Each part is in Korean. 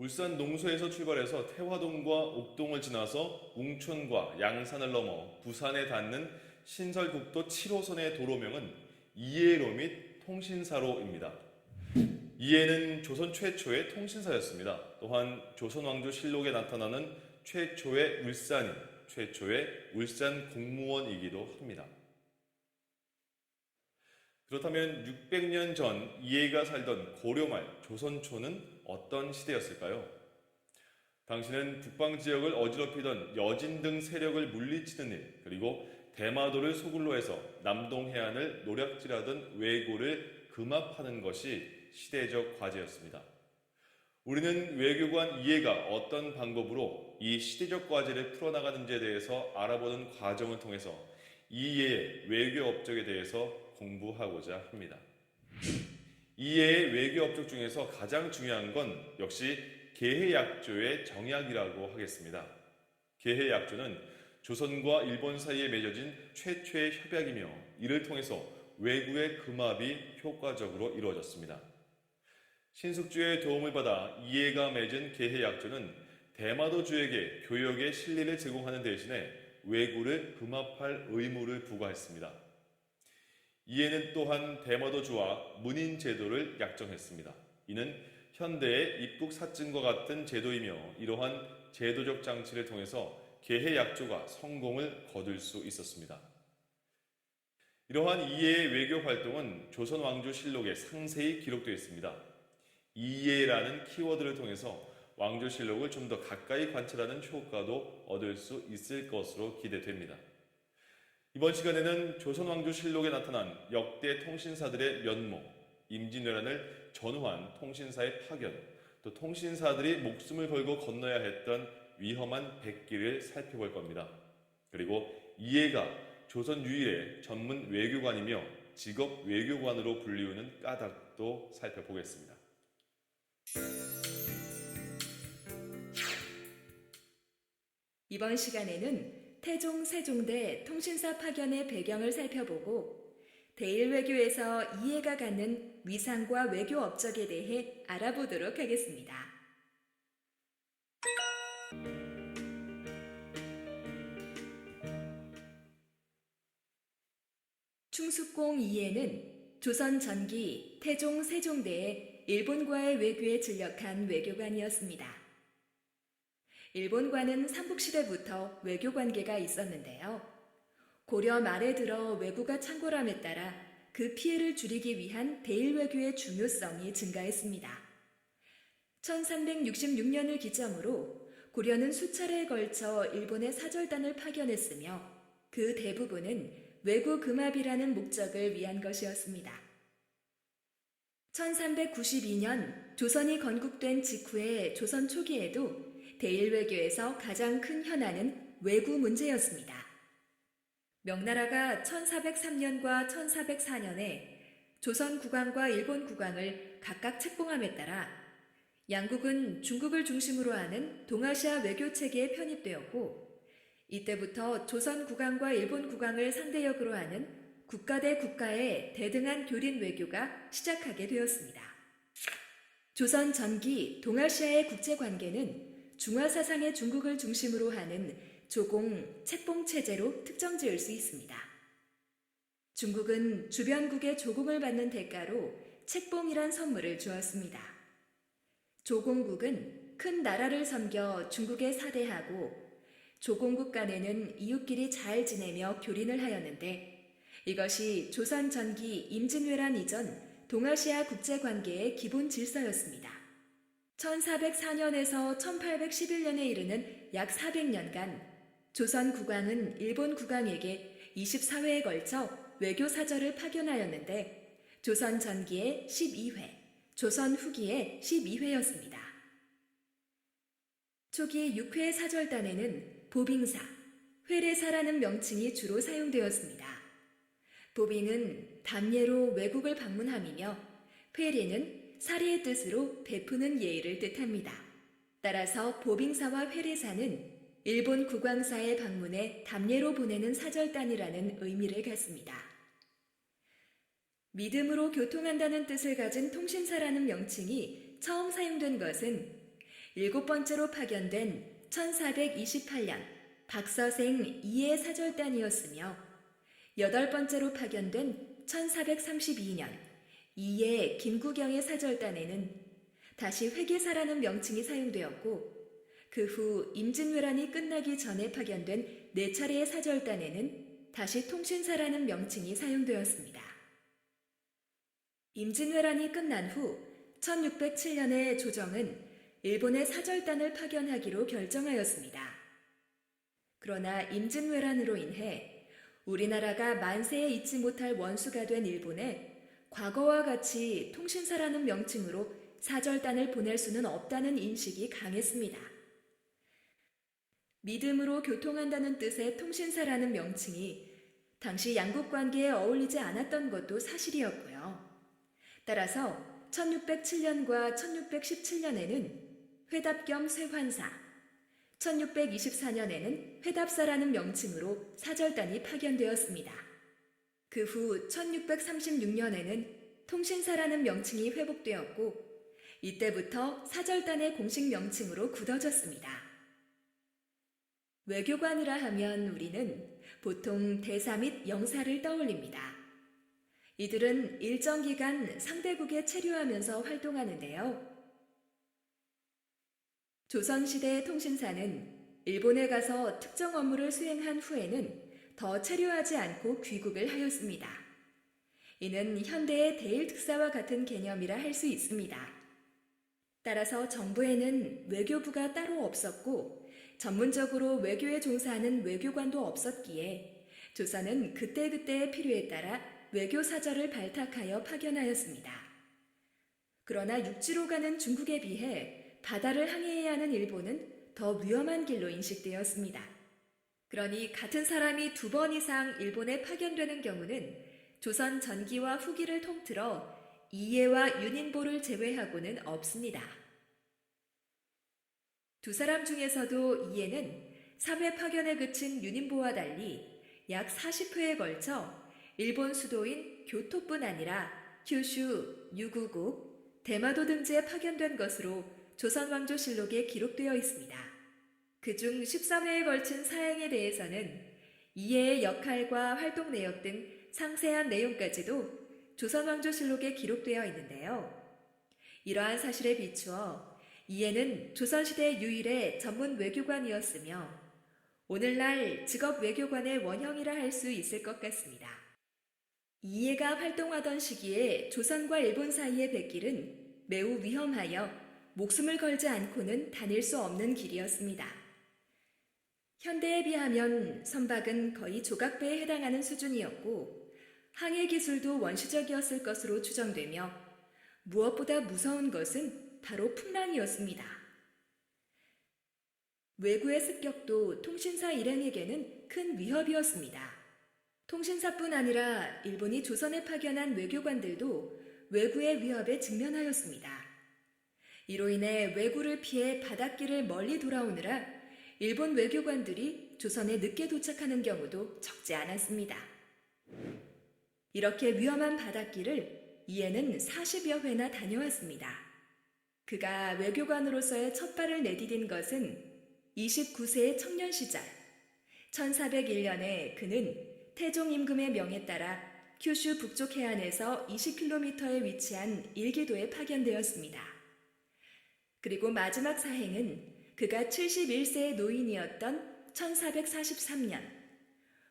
울산 농소에서 출발해서 태화동과 옥동을 지나서 웅촌과 양산을 넘어 부산에 닿는 신설국도 7호선의 도로명은 이해로 및 통신사로입니다. 이해는 조선 최초의 통신사였습니다. 또한 조선왕조실록에 나타나는 최초의 울산인, 최초의 울산 공무원이기도 합니다. 그렇다면 600년 전 이해가 살던 고려말 조선초는 어떤 시대였을까요? 당시는 북방 지역을 어지럽히던 여진 등 세력을 물리치는 일, 그리고 대마도를 소굴로 해서 남동 해안을 노략질하던 왜고를 금합하는 것이 시대적 과제였습니다. 우리는 외교관 이해가 어떤 방법으로 이 시대적 과제를 풀어나가는지에 대해서 알아보는 과정을 통해서 이해의 외교 업적에 대해서 공부하고자 합니다. 이해의 외교 업적 중에서 가장 중요한 건 역시 계해약조의 정약이라고 하겠습니다. 계해약조는 조선과 일본 사이에 맺어진 최초의 협약이며 이를 통해서 왜구의 금합이 효과적으로 이루어졌습니다. 신숙주의 도움을 받아 이해가 맺은 계해약조는 대마도주에게 교역의 실리를 제공하는 대신에 왜구를 금합할 의무를 부과했습니다. 이해는 또한 대마도주와 문인 제도를 약정했습니다. 이는 현대의 입국 사증과 같은 제도이며 이러한 제도적 장치를 통해서 계해약조가 성공을 거둘 수 있었습니다. 이러한 이해의 외교 활동은 조선왕조실록에 상세히 기록되어 있습니다. 이해라는 키워드를 통해서 왕조실록을 좀 더 가까이 관찰하는 효과도 얻을 수 있을 것으로 기대됩니다. 이번 시간에는 조선왕조실록에 나타난 역대 통신사들의 면모, 임진왜란을 전후한 통신사의 파견, 또 통신사들이 목숨을 걸고 건너야 했던 위험한 백길을 살펴볼 겁니다. 그리고 이해가 조선 유일의 전문 외교관이며 직업 외교관으로 불리우는 까닭도 살펴보겠습니다. 이번 시간에는 태종, 세종대 통신사 파견의 배경을 살펴보고 대일외교에서 이해가 갖는 위상과 외교 업적에 대해 알아보도록 하겠습니다. 충숙공 이해는 조선 전기 태종, 세종대의 일본과의 외교에 진력한 외교관이었습니다. 일본과는 삼국시대부터 외교 관계가 있었는데요. 고려 말에 들어 왜구가 창궐함에 따라 그 피해를 줄이기 위한 대일외교의 중요성이 증가했습니다. 1366년을 기점으로 고려는 수차례에 걸쳐 일본에 사절단을 파견했으며 그 대부분은 왜구 금합이라는 목적을 위한 것이었습니다. 1392년 조선이 건국된 직후의 조선 초기에도 대일외교에서 가장 큰 현안은 왜구 문제였습니다. 명나라가 1403년과 1404년에 조선 국왕과 일본 국왕을 각각 책봉함에 따라 양국은 중국을 중심으로 하는 동아시아 외교 체계에 편입되었고 이때부터 조선 국왕과 일본 국왕을 상대역으로 하는 국가 대 국가의 대등한 교린 외교가 시작하게 되었습니다. 조선 전기 동아시아의 국제관계는 중화사상의 중국을 중심으로 하는 조공, 책봉 체제로 특정 지을 수 있습니다. 중국은 주변국의 조공을 받는 대가로 책봉이란 선물을 주었습니다. 조공국은 큰 나라를 섬겨 중국에 사대하고 조공국 간에는 이웃끼리 잘 지내며 교린을 하였는데 이것이 조선 전기 임진왜란 이전 동아시아 국제관계의 기본 질서였습니다. 1404년에서 1811년에 이르는 약 400년간 조선 국왕은 일본 국왕에게 24회에 걸쳐 외교사절을 파견하였는데 조선 전기에 12회, 조선 후기에 12회였습니다. 초기 6회 사절단에는 보빙사, 회례사라는 명칭이 주로 사용되었습니다. 보빙은 담례로 외국을 방문함이며 회례는 사리의 뜻으로 베푸는 예의를 뜻합니다. 따라서 보빙사와 회례사는 일본 국왕사의 방문에 담례로 보내는 사절단이라는 의미를 갖습니다. 믿음으로 교통한다는 뜻을 가진 통신사라는 명칭이 처음 사용된 것은 7번째로 파견된 1428년 박서생 이해 사절단이었으며 8번째로 파견된 1432년 이해 김구경의 사절단에는 다시 회계사라는 명칭이 사용되었고 그 후 임진왜란이 끝나기 전에 파견된 4차례의 사절단에는 다시 통신사라는 명칭이 사용되었습니다. 임진왜란이 끝난 후 1607년에 조정은 일본의 사절단을 파견하기로 결정하였습니다. 그러나 임진왜란으로 인해 우리나라가 만세에 잊지 못할 원수가 된 일본에 과거와 같이 통신사라는 명칭으로 사절단을 보낼 수는 없다는 인식이 강했습니다. 믿음으로 교통한다는 뜻의 통신사라는 명칭이 당시 양국 관계에 어울리지 않았던 것도 사실이었고요. 따라서 1607년과 1617년에는 회답 겸 쇠환사, 1624년에는 회답사라는 명칭으로 사절단이 파견되었습니다. 그 후 1636년에는 통신사라는 명칭이 회복되었고 이때부터 사절단의 공식 명칭으로 굳어졌습니다. 외교관이라 하면 우리는 보통 대사 및 영사를 떠올립니다. 이들은 일정 기간 상대국에 체류하면서 활동하는데요. 조선시대의 통신사는 일본에 가서 특정 업무를 수행한 후에는 더 체류하지 않고 귀국을 하였습니다. 이는 현대의 대일특사와 같은 개념이라 할 수 있습니다. 따라서 정부에는 외교부가 따로 없었고 전문적으로 외교에 종사하는 외교관도 없었기에 조선은 그때그때의 필요에 따라 외교사절을 발탁하여 파견하였습니다. 그러나 육지로 가는 중국에 비해 바다를 항해해야 하는 일본은 더 위험한 길로 인식되었습니다. 그러니 같은 사람이 2번 이상 일본에 파견되는 경우는 조선 전기와 후기를 통틀어 이해와 윤인보를 제외하고는 없습니다. 두 사람 중에서도 이해는 3회 파견에 그친 윤인보와 달리 약 40회에 걸쳐 일본 수도인 교토뿐 아니라 규슈, 유구국, 대마도 등지에 파견된 것으로 조선왕조실록에 기록되어 있습니다. 그중 13회에 걸친 사행에 대해서는 이해의 역할과 활동 내역 등 상세한 내용까지도 조선왕조실록에 기록되어 있는데요. 이러한 사실에 비추어 이해는 조선시대 유일의 전문 외교관이었으며 오늘날 직업 외교관의 원형이라 할 수 있을 것 같습니다. 이해가 활동하던 시기에 조선과 일본 사이의 백길은 매우 위험하여 목숨을 걸지 않고는 다닐 수 없는 길이었습니다. 현대에 비하면 선박은 거의 조각배에 해당하는 수준이었고 항해 기술도 원시적이었을 것으로 추정되며 무엇보다 무서운 것은 바로 풍랑이었습니다. 외구의 습격도 통신사 일행에게는 큰 위협이었습니다. 통신사뿐 아니라 일본이 조선에 파견한 외교관들도 외구의 위협에 직면하였습니다. 이로 인해 외구를 피해 바닷길을 멀리 돌아오느라 일본 외교관들이 조선에 늦게 도착하는 경우도 적지 않았습니다. 이렇게 위험한 바닷길을 이해는 40여 회나 다녀왔습니다. 그가 외교관으로서의 첫 발을 내디딘 것은 29세의 청년 시절, 1401년에 그는 태종 임금의 명에 따라 큐슈 북쪽 해안에서 20km에 위치한 일기도에 파견되었습니다. 그리고 마지막 사행은 그가 71세의 노인이었던 1443년,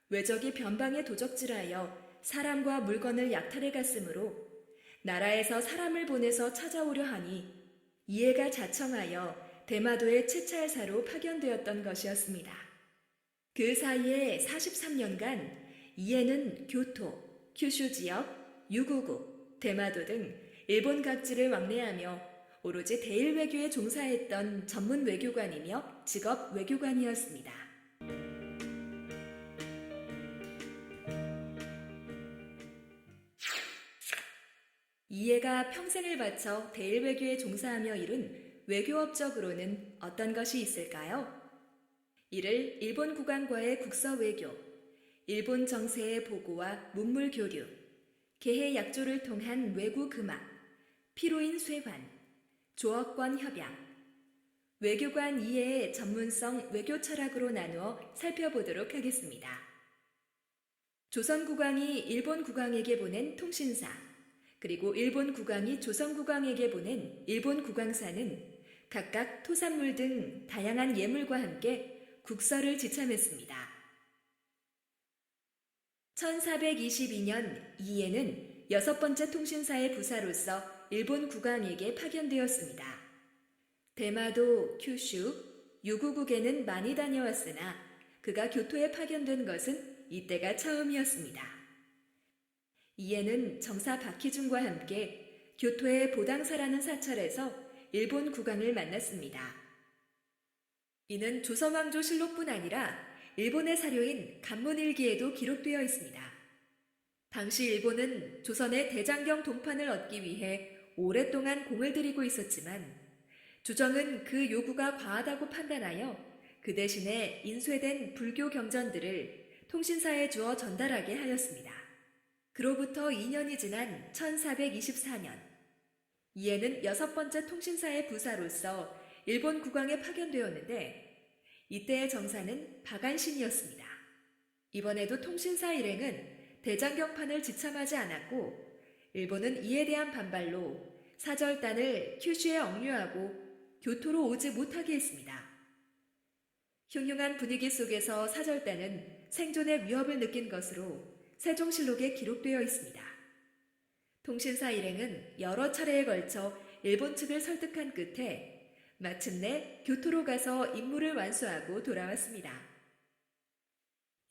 외적이 변방에 도적질하여 사람과 물건을 약탈해 갔으므로 나라에서 사람을 보내서 찾아오려 하니 이해가 자청하여 대마도의 채찰사로 파견되었던 것이었습니다. 그 사이에 43년간 이해는 교토, 큐슈 지역, 유구국, 대마도 등 일본 각지를 왕래하며 오로지 대일 외교에 종사했던 전문 외교관이며 직업 외교관이었습니다. 이해가 평생을 바쳐 대일 외교에 종사하며 이룬 외교 업적으로는 어떤 것이 있을까요? 이를 일본 국왕과의 국서 외교, 일본 정세의 보고와 문물 교류, 개해 약조를 통한 외구 금학, 피로인 쇠환, 조어권 협약, 외교관 이해의 전문성 외교 철학으로 나누어 살펴보도록 하겠습니다. 조선 국왕이 일본 국왕에게 보낸 통신사, 그리고 일본 국왕이 조선 국왕에게 보낸 일본 국왕사는 각각 토산물 등 다양한 예물과 함께 국서를 지참했습니다. 1422년 이에는 6번째 통신사의 부사로서 일본 국왕에게 파견되었습니다. 대마도, 큐슈, 유구국에는 많이 다녀왔으나 그가 교토에 파견된 것은 이때가 처음이었습니다. 이에는 정사 박희준과 함께 교토의 보당사라는 사찰에서 일본 국왕을 만났습니다. 이는 조선왕조실록뿐 아니라 일본의 사료인 간문일기에도 기록되어 있습니다. 당시 일본은 조선의 대장경 동판을 얻기 위해 오랫동안 공을 들이고 있었지만 주정은 그 요구가 과하다고 판단하여 그 대신에 인쇄된 불교 경전들을 통신사에 주어 전달하게 하였습니다. 그로부터 2년이 지난 1424년, 이에는 6번째 통신사의 부사로서 일본 국왕에 파견되었는데 이때의 정사는 박안신이었습니다. 이번에도 통신사 일행은 대장경판을 지참하지 않았고 일본은 이에 대한 반발로 사절단을 큐슈에 억류하고 교토로 오지 못하게 했습니다. 흉흉한 분위기 속에서 사절단은 생존의 위협을 느낀 것으로 세종실록에 기록되어 있습니다. 통신사 일행은 여러 차례에 걸쳐 일본 측을 설득한 끝에 마침내 교토로 가서 임무를 완수하고 돌아왔습니다.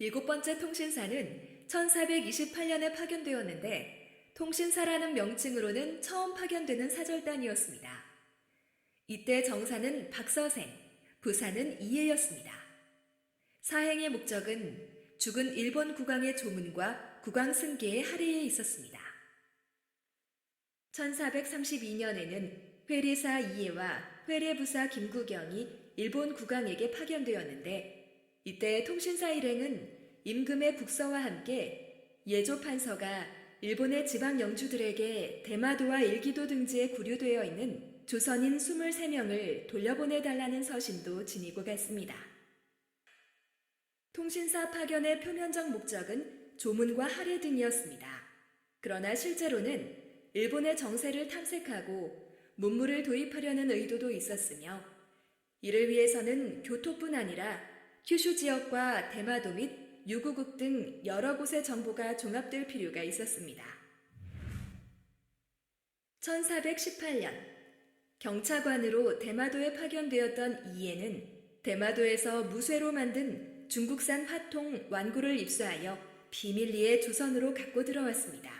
7번째 통신사는 1428년에 파견되었는데 통신사라는 명칭으로는 처음 파견되는 사절단이었습니다. 이때 정사는 박서생, 부사는 이해였습니다. 사행의 목적은 죽은 일본 국왕의 조문과 국왕 승계의 할애에 있었습니다. 1432년에는 회리사 이해와 회례부사 김구경이 일본 국왕에게 파견되었는데 이때 통신사 일행은 임금의 국서와 함께 예조 판서가 일본의 지방 영주들에게 대마도와 일기도 등지에 구류되어 있는 조선인 23명을 돌려보내달라는 서신도 지니고 갔습니다. 통신사 파견의 표면적 목적은 조문과 할애 등이었습니다. 그러나 실제로는 일본의 정세를 탐색하고 문물을 도입하려는 의도도 있었으며 이를 위해서는 교토뿐 아니라 큐슈 지역과 대마도 및 유구국 등 여러 곳의 정보가 종합될 필요가 있었습니다. 1418년 경차관으로 대마도에 파견되었던 이에는 대마도에서 무쇠로 만든 중국산 화통 완구를 입수하여 비밀리에 조선으로 갖고 들어왔습니다.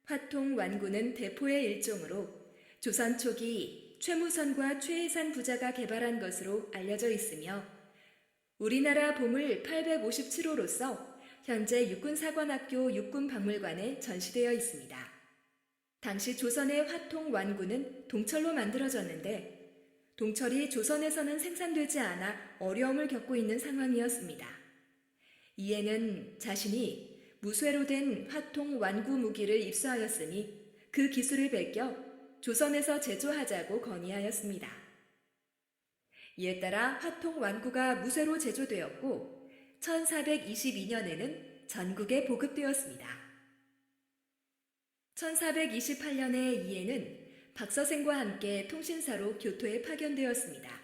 화통 완구는 대포의 일종으로 조선 초기 최무선과 최혜산 부자가 개발한 것으로 알려져 있으며 우리나라 보물 857호로서 현재 육군사관학교 육군박물관에 전시되어 있습니다. 당시 조선의 화통 완구는 동철로 만들어졌는데 동철이 조선에서는 생산되지 않아 어려움을 겪고 있는 상황이었습니다. 이에는 자신이 무쇠로 된 화통 완구 무기를 입수하였으니 그 기술을 베껴 조선에서 제조하자고 건의하였습니다. 이에 따라 화통 완구가 무쇠로 제조되었고 1422년에는 전국에 보급되었습니다. 1428년에 이에는 박서생과 함께 통신사로 교토에 파견되었습니다.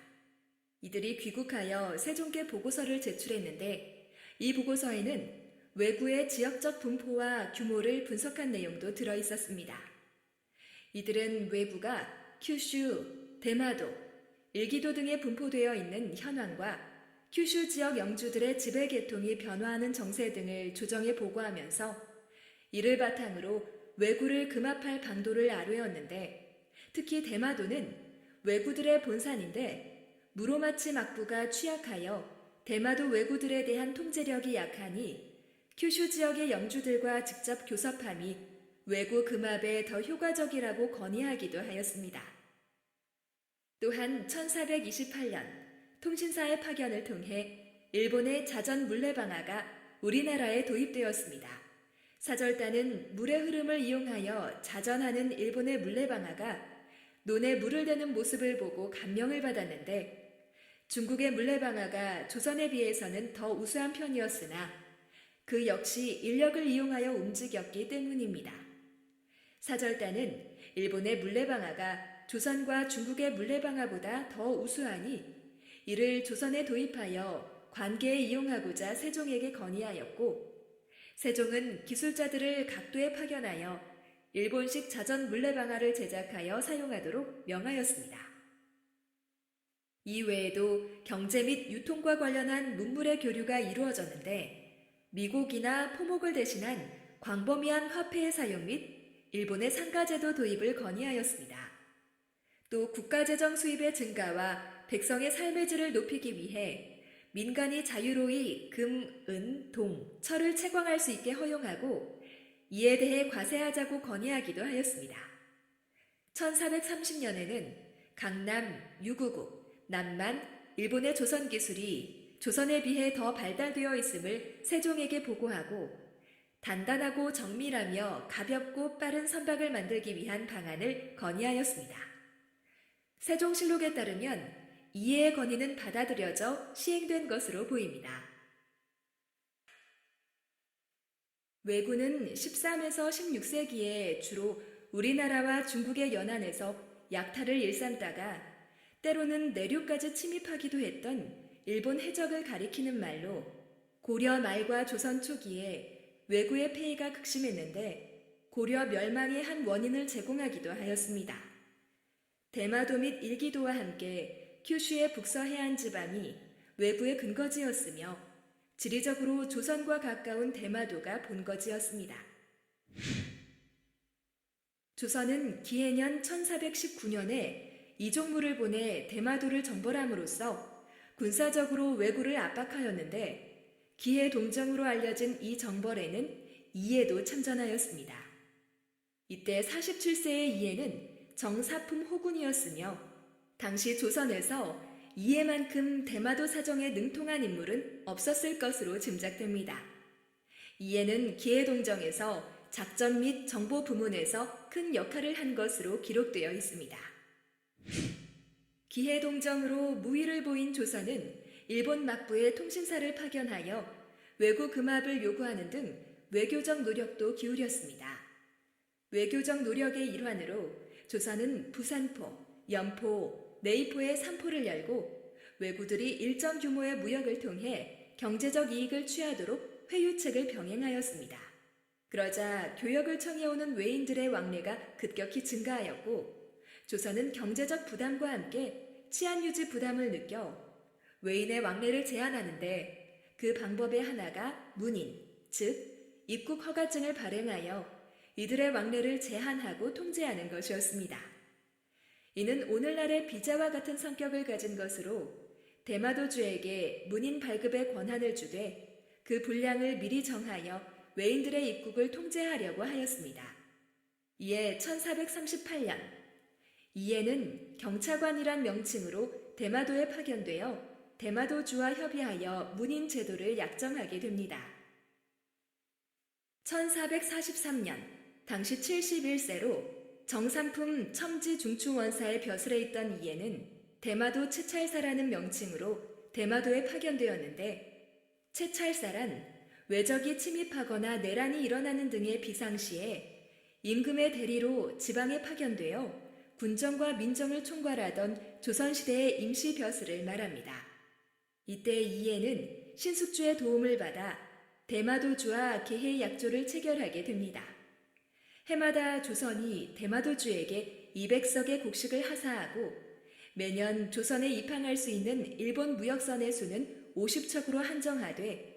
이들이 귀국하여 세종께 보고서를 제출했는데 이 보고서에는 왜구의 지역적 분포와 규모를 분석한 내용도 들어 있었습니다. 이들은 왜구가 큐슈, 대마도, 일기도 등에 분포되어 있는 현황과 큐슈 지역 영주들의 지배 계통이 변화하는 정세 등을 조정에 보고하면서 이를 바탕으로 왜구를 금합할 방도를 아뢰었는데 특히 대마도는 왜구들의 본산인데 무로마치 막부가 취약하여 대마도 왜구들에 대한 통제력이 약하니 큐슈 지역의 영주들과 직접 교섭함이 왜구 금합에 더 효과적이라고 건의하기도 하였습니다. 또한 1428년 통신사의 파견을 통해 일본의 자전 물레방아가 우리나라에 도입되었습니다. 사절단은 물의 흐름을 이용하여 자전하는 일본의 물레방아가 논에 물을 대는 모습을 보고 감명을 받았는데 중국의 물레방아가 조선에 비해서는 더 우수한 편이었으나 그 역시 인력을 이용하여 움직였기 때문입니다. 사절단은 일본의 물레방아가 조선과 중국의 물레방아보다 더 우수하니 이를 조선에 도입하여 관계에 이용하고자 세종에게 건의하였고, 세종은 기술자들을 각도에 파견하여 일본식 자전 물레방아를 제작하여 사용하도록 명하였습니다. 이외에도 경제 및 유통과 관련한 문물의 교류가 이루어졌는데, 미곡이나 포목을 대신한 광범위한 화폐의 사용 및 일본의 상가제도 도입을 건의하였습니다. 또 국가재정 수입의 증가와 백성의 삶의 질을 높이기 위해 민간이 자유로이 금, 은, 동, 철을 채광할 수 있게 허용하고 이에 대해 과세하자고 건의하기도 하였습니다. 1430년에는 강남, 유구국, 남만, 일본의 조선 기술이 조선에 비해 더 발달되어 있음을 세종에게 보고하고 단단하고 정밀하며 가볍고 빠른 선박을 만들기 위한 방안을 건의하였습니다. 세종실록에 따르면 이해의 건의는 받아들여져 시행된 것으로 보입니다. 왜구는 13에서 16세기에 주로 우리나라와 중국의 연안에서 약탈을 일삼다가 때로는 내륙까지 침입하기도 했던 일본 해적을 가리키는 말로 고려 말과 조선 초기에 왜구의 폐해가 극심했는데 고려 멸망의 한 원인을 제공하기도 하였습니다. 대마도 및 일기도와 함께 큐슈의 북서해안 지방이 왜구의 근거지였으며 지리적으로 조선과 가까운 대마도가 본거지였습니다. 조선은 기해년 1419년에 이종무를 보내 대마도를 정벌함으로써 군사적으로 왜구를 압박하였는데 기해 동정으로 알려진 이 정벌에는 이해도 참전하였습니다. 이때 47세의 이해는 정사품 호군이었으며 당시 조선에서 이해만큼 대마도 사정에 능통한 인물은 없었을 것으로 짐작됩니다. 이해는 기해동정에서 작전 및 정보 부문에서 큰 역할을 한 것으로 기록되어 있습니다. 기해동정으로 무위를 보인 조선은 일본 막부에 통신사를 파견하여 왜구 금합을 요구하는 등 외교적 노력도 기울였습니다. 외교적 노력의 일환으로 조선은 부산포, 연포, 내이포에 산포를 열고 왜구들이 일정 규모의 무역을 통해 경제적 이익을 취하도록 회유책을 병행하였습니다. 그러자 교역을 청해오는 외인들의 왕래가 급격히 증가하였고 조선은 경제적 부담과 함께 치안 유지 부담을 느껴 외인의 왕래를 제한하는데 그 방법의 하나가 문인, 즉 입국 허가증을 발행하여 이들의 왕래를 제한하고 통제하는 것이었습니다. 이는 오늘날의 비자와 같은 성격을 가진 것으로 대마도주에게 문인 발급의 권한을 주되 그 분량을 미리 정하여 외인들의 입국을 통제하려고 하였습니다. 이에 1438년 이에는 경차관이란 명칭으로 대마도에 파견되어 대마도주와 협의하여 문인 제도를 약정하게 됩니다. 1443년 당시 71세로 정삼품 첨지 중추원사의 벼슬에 있던 이에는 대마도 채찰사라는 명칭으로 대마도에 파견되었는데 채찰사란 외적이 침입하거나 내란이 일어나는 등의 비상시에 임금의 대리로 지방에 파견되어 군정과 민정을 총괄하던 조선시대의 임시 벼슬을 말합니다. 이때 이에는 신숙주의 도움을 받아 대마도주와 계해 약조를 체결하게 됩니다. 해마다 조선이 대마도주에게 200석의 곡식을 하사하고 매년 조선에 입항할 수 있는 일본 무역선의 수는 50척으로 한정하되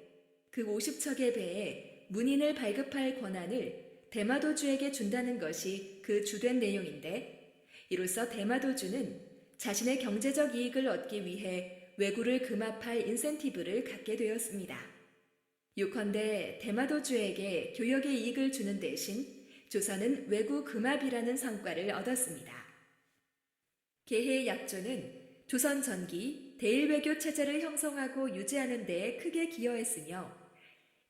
그 50척에 배해 문인을 발급할 권한을 대마도주에게 준다는 것이 그 주된 내용인데 이로써 대마도주는 자신의 경제적 이익을 얻기 위해 왜구를 금합할 인센티브를 갖게 되었습니다. 요컨대 대마도주에게 교역의 이익을 주는 대신 조선은 왜구 금합이라는 성과를 얻었습니다. 계해 약조는 조선 전기 대일외교 체제를 형성하고 유지하는 데 크게 기여했으며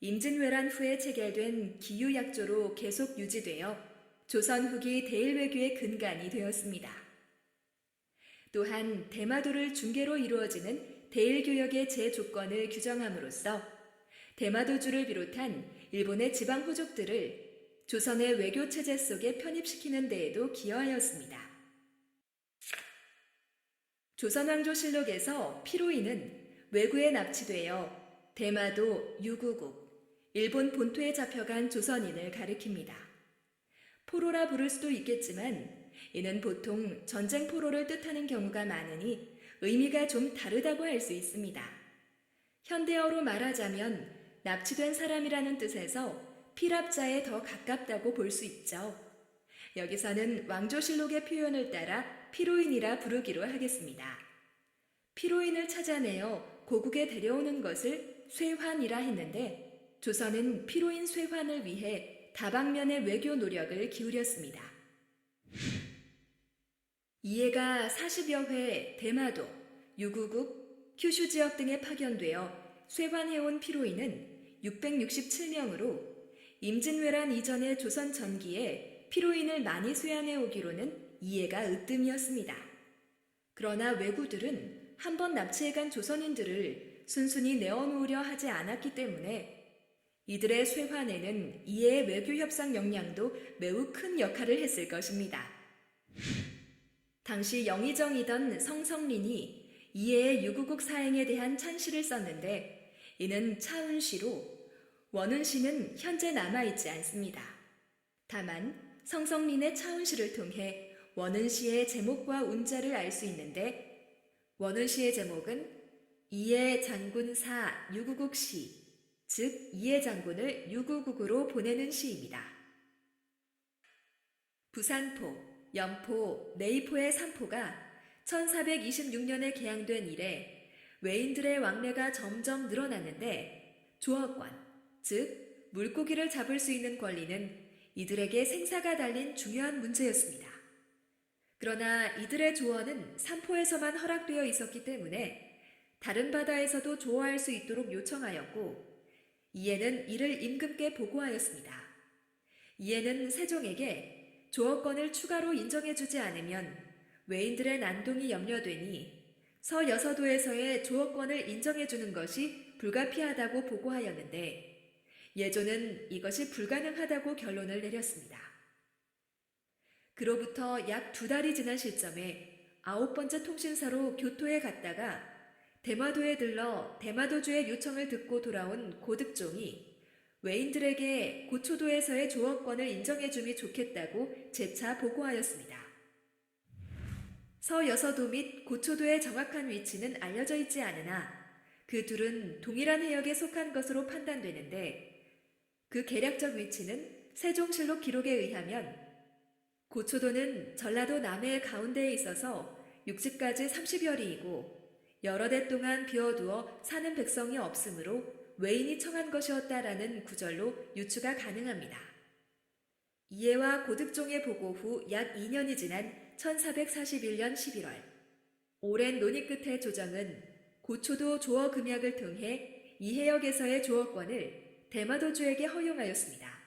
임진왜란 후에 체결된 기유약조로 계속 유지되어 조선 후기 대일외교의 근간이 되었습니다. 또한 대마도를 중개로 이루어지는 대일교역의 제조건을 규정함으로써 대마도주를 비롯한 일본의 지방 호족들을 조선의 외교 체제 속에 편입시키는 데에도 기여하였습니다. 조선왕조실록에서 피로인은 외구에 납치되어 대마도, 유구국, 일본 본토에 잡혀간 조선인을 가리킵니다. 포로라 부를 수도 있겠지만 이는 보통 전쟁 포로를 뜻하는 경우가 많으니 의미가 좀 다르다고 할 수 있습니다. 현대어로 말하자면 납치된 사람이라는 뜻에서 피랍자에 더 가깝다고 볼 수 있죠. 여기서는 왕조실록의 표현을 따라 피로인이라 부르기로 하겠습니다. 피로인을 찾아내어 고국에 데려오는 것을 쇠환이라 했는데 조선은 피로인 쇠환을 위해 다방면의 외교 노력을 기울였습니다. 이해가 40여 회 대마도, 유구국, 큐슈 지역 등에 파견되어 쇠환해온 피로인은 667명으로 임진왜란 이전의 조선 전기에 피로인을 많이 수양해 오기로는 이해가 으뜸이었습니다. 그러나 왜구들은 한번 납치해간 조선인들을 순순히 내어놓으려 하지 않았기 때문에 이들의 쇠환에는 이해의 외교협상 역량도 매우 큰 역할을 했을 것입니다. 당시 영의정이던 성성린이 이해의 유구국 사행에 대한 찬시를 썼는데 이는 차은시로 원은시는 현재 남아있지 않습니다. 다만 성성린의 차은시를 통해 원은시의 제목과 운자를 알 수 있는데 원은시의 제목은 이해 장군사 유구국 시, 즉 이해 장군을 유구국으로 보내는 시입니다. 부산포, 연포, 내이포의 3포가 1426년에 개항된 이래 외인들의 왕래가 점점 늘어났는데 조어권, 즉 물고기를 잡을 수 있는 권리는 이들에게 생사가 달린 중요한 문제였습니다. 그러나 이들의 조언은 삼포에서만 허락되어 있었기 때문에 다른 바다에서도 조어할 수 있도록 요청하였고 이에는 이를 임금께 보고하였습니다. 이에는 세종에게 조어권을 추가로 인정해주지 않으면 외인들의 난동이 염려되니 서여서도에서의 조어권을 인정해주는 것이 불가피하다고 보고하였는데 예조는 이것이 불가능하다고 결론을 내렸습니다. 그로부터 약 2달이 지난 시점에 9번째 통신사로 교토에 갔다가 대마도에 들러 대마도주의 요청을 듣고 돌아온 고득종이 외인들에게 고초도에서의 조어권을 인정해줌이 좋겠다고 재차 보고하였습니다. 서여서도 및 고초도의 정확한 위치는 알려져 있지 않으나 그 둘은 동일한 해역에 속한 것으로 판단되는데 그 계략적 위치는 세종실록 기록에 의하면 고초도는 전라도 남해 가운데에 있어서 육지까지 30여 리이고 여러 대 동안 비워두어 사는 백성이 없으므로 외인이 청한 것이었다라는 구절로 유추가 가능합니다. 이해와 고득종의 보고 후 약 2년이 지난 1441년 11월 오랜 논의 끝에 조정은 고초도 조어 금약을 통해 이 해역에서의 조어권을 대마도주에게 허용하였습니다.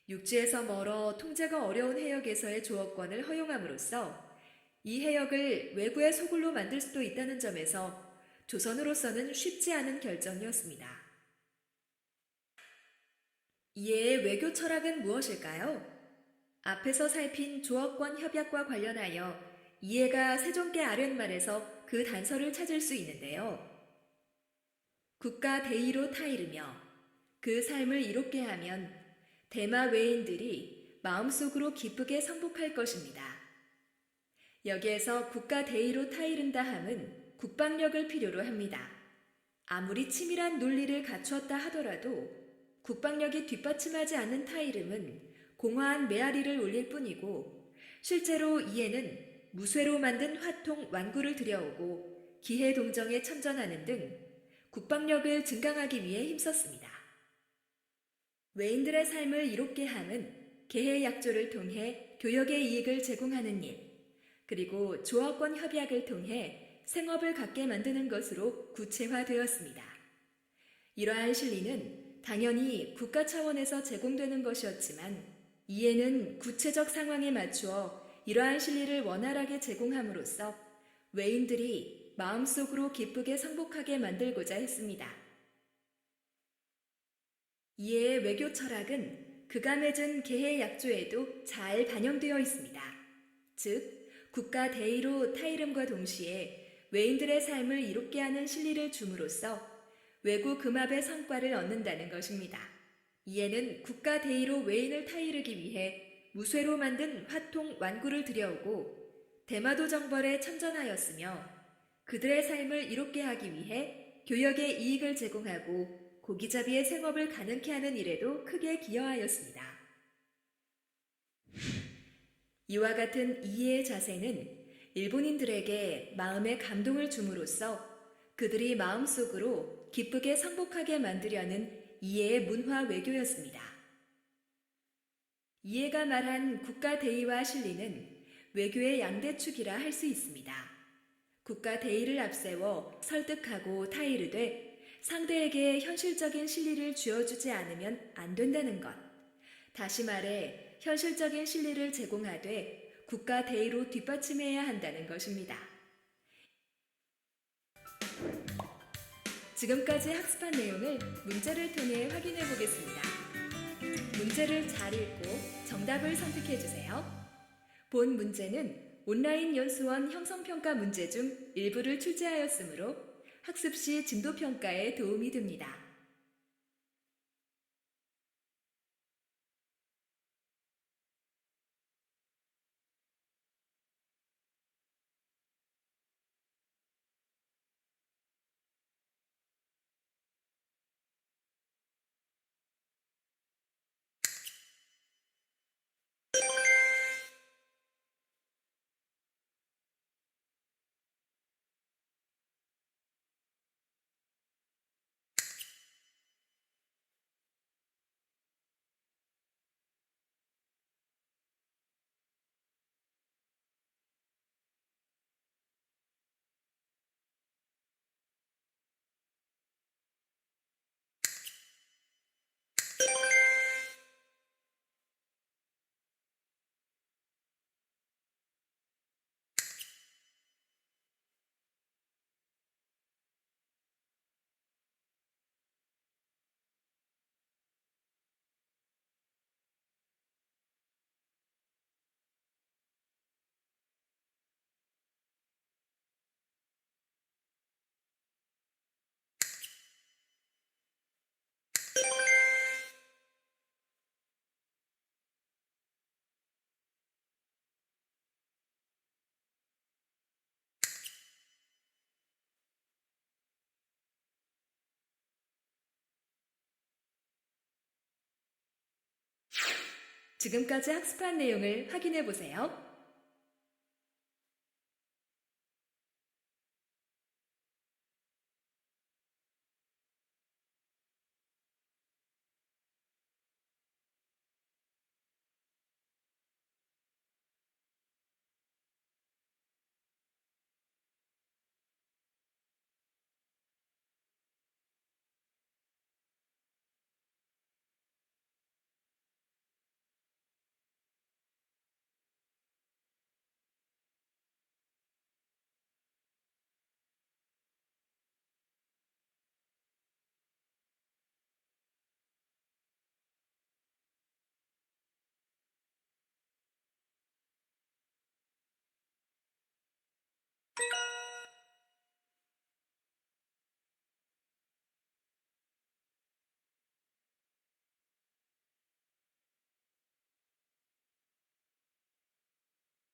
육지에서 멀어 통제가 어려운 해역에서의 조어권을 허용함으로써 이 해역을 외구의 소굴로 만들 수도 있다는 점에서 조선으로서는 쉽지 않은 결정이었습니다. 이해의 외교 철학은 무엇일까요? 앞에서 살핀 조어권 협약과 관련하여 이해가 세종께 아랫말에서 그 단서를 찾을 수 있는데요. 국가 대의로 타이르며 그 삶을 이롭게 하면 대마 외인들이 마음속으로 기쁘게 성복할 것입니다. 여기에서 국가 대의로 타이른다 함은 국방력을 필요로 합니다. 아무리 치밀한 논리를 갖추었다 하더라도 국방력이 뒷받침하지 않는 타이름은 공허한 메아리를 올릴 뿐이고 실제로 이에는 무쇠로 만든 화통 완구를 들여오고 기해동정에 참전하는 등 국방력을 증강하기 위해 힘썼습니다. 외인들의 삶을 이롭게 함은 계해약조를 통해 교역의 이익을 제공하는 일, 그리고 조어권 협약을 통해 생업을 갖게 만드는 것으로 구체화되었습니다. 이러한 실리는 당연히 국가 차원에서 제공되는 것이었지만 이에는 구체적 상황에 맞추어 이러한 실리를 원활하게 제공함으로써 외인들이 마음속으로 기쁘게 성복하게 만들고자 했습니다. 이해의 외교 철학은 그가 맺은 계해 약조에도 잘 반영되어 있습니다. 즉, 국가 대의로 타이름과 동시에 외인들의 삶을 이롭게 하는 실리를 줌으로써 외구 금합의 성과를 얻는다는 것입니다. 이에는 국가 대의로 외인을 타이르기 위해 무쇠로 만든 화통 완구를 들여오고 대마도 정벌에 참전하였으며 그들의 삶을 이롭게 하기 위해 교역에 이익을 제공하고 고기잡이의 생업을 가능케 하는 일에도 크게 기여하였습니다. 이와 같은 이해의 자세는 일본인들에게 마음의 감동을 줌으로써 그들이 마음속으로 기쁘게 성복하게 만들려는 이해의 문화 외교였습니다. 이해가 말한 국가 대의와 실리는 외교의 양대축이라 할 수 있습니다. 국가 대의를 앞세워 설득하고 타이르되 상대에게 현실적인 실리를 쥐어주지 않으면 안 된다는 것. 다시 말해 현실적인 실리를 제공하되 국가 대의로 뒷받침해야 한다는 것입니다. 지금까지 학습한 내용을 문제를 통해 확인해 보겠습니다. 문제를 잘 읽고 정답을 선택해 주세요. 본 문제는 온라인 연수원 형성평가 문제 중 일부를 출제하였으므로 학습 시 진도평가에 도움이 됩니다. 지금까지 학습한 내용을 확인해 보세요.